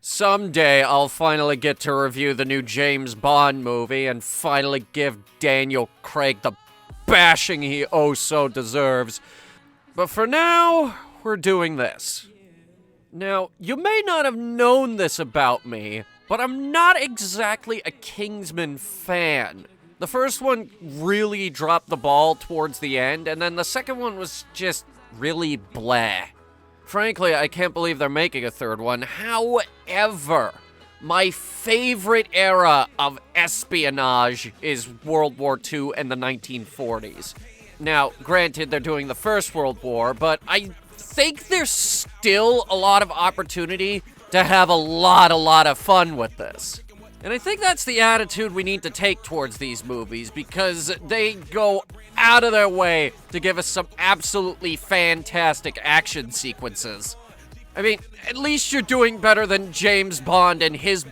Someday I'll finally get to review the new James Bond movie and finally give Daniel Craig the bashing he oh so deserves. But for now, we're doing this. Now, you may not have known this about me, but I'm not exactly a Kingsman fan. The first one really dropped the ball towards the end, and then the second one was just really bleh. Frankly, I can't believe they're making a third one. However, my favorite era of espionage is World War II and the 1940s. Now, granted, they're doing the First World War, but I think there's still a lot of opportunity to have a lot of fun with this. And I think that's the attitude we need to take towards these movies, because they go out of their way to give us some absolutely fantastic action sequences. I mean, at least you're doing better than James Bond and his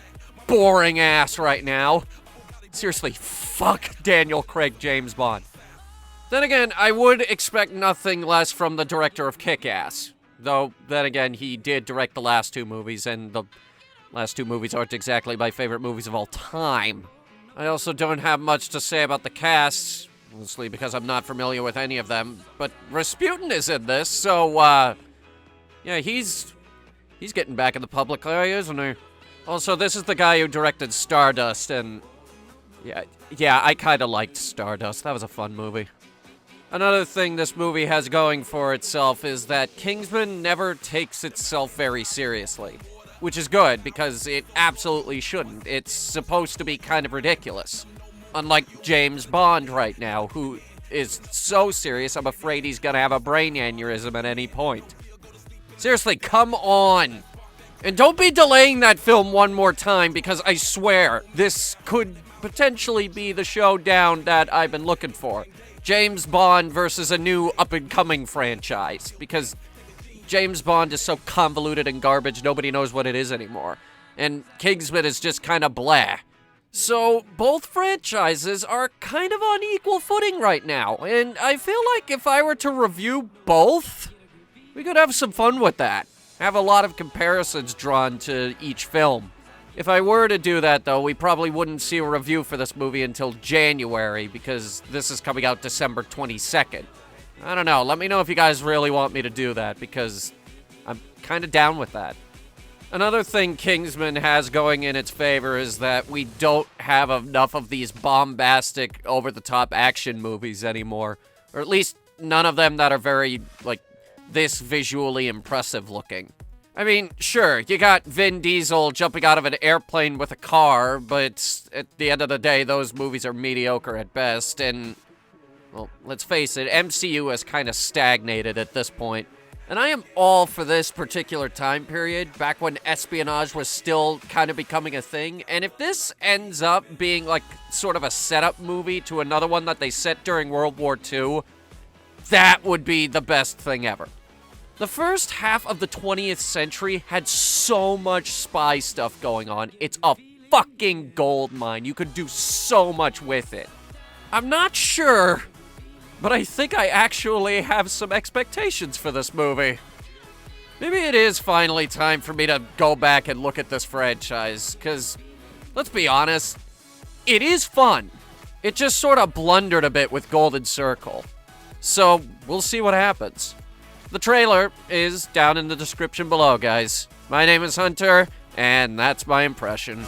boring ass right now. Seriously, fuck Daniel Craig James Bond. Then again, I would expect nothing less from the director of Kick-Ass. Though, then again, he did direct the last two movies, and the last two movies aren't exactly my favorite movies of all time. I also don't have much to say about the cast, mostly because I'm not familiar with any of them. But Rasputin is in this, so, yeah, he's getting back in the public eye, isn't he? Also, this is the guy who directed Stardust, and yeah, I kinda liked Stardust. That was a fun movie. Another thing this movie has going for itself is that Kingsman never takes itself very seriously. Which is good, because it absolutely shouldn't. It's supposed to be kind of ridiculous. Unlike James Bond right now, who is so serious I'm afraid he's gonna have a brain aneurysm at any point. Seriously, come on! And don't be delaying that film one more time, because I swear, this could potentially be the showdown that I've been looking for. James Bond versus a new up-and-coming franchise, because James Bond is so convoluted and garbage, nobody knows what it is anymore. And Kingsman is just kind of blah. So, both franchises are kind of on equal footing right now, and I feel like if I were to review both, we could have some fun with that. Have a lot of comparisons drawn to each film. If I were to do that, though, we probably wouldn't see a review for this movie until January, because this is coming out December 22nd. I don't know, let me know if you guys really want me to do that, because I'm kind of down with that. Another thing Kingsman has going in its favor is that we don't have enough of these bombastic, over-the-top action movies anymore. Or at least none of them that are very, this visually impressive looking. I mean, sure, you got Vin Diesel jumping out of an airplane with a car, but at the end of the day, those movies are mediocre at best, and, well, let's face it, MCU has kind of stagnated at this point. And I am all for this particular time period, back when espionage was still kind of becoming a thing, and if this ends up being, sort of a setup movie to another one that they set during World War II, that would be the best thing ever. The first half of the 20th century had so much spy stuff going on. It's a fucking gold mine. You could do so much with it. I'm not sure, but I think I actually have some expectations for this movie. Maybe it is finally time for me to go back and look at this franchise, because, let's be honest, it is fun. It just sort of blundered a bit with Golden Circle. So, we'll see what happens. The trailer is down in the description below, guys. My name is Hunter, and that's my impression.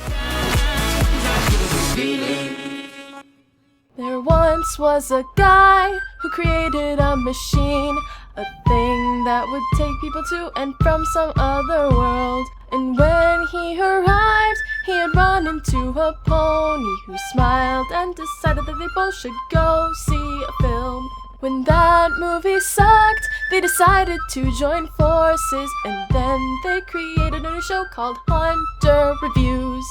There once was a guy who created a machine, a thing that would take people to and from some other world. And when he arrived, he had run into a pony who smiled and decided that they both should go see a film. When that movie sucked, they decided to join forces, and then they created a new show called Hunter Reviews.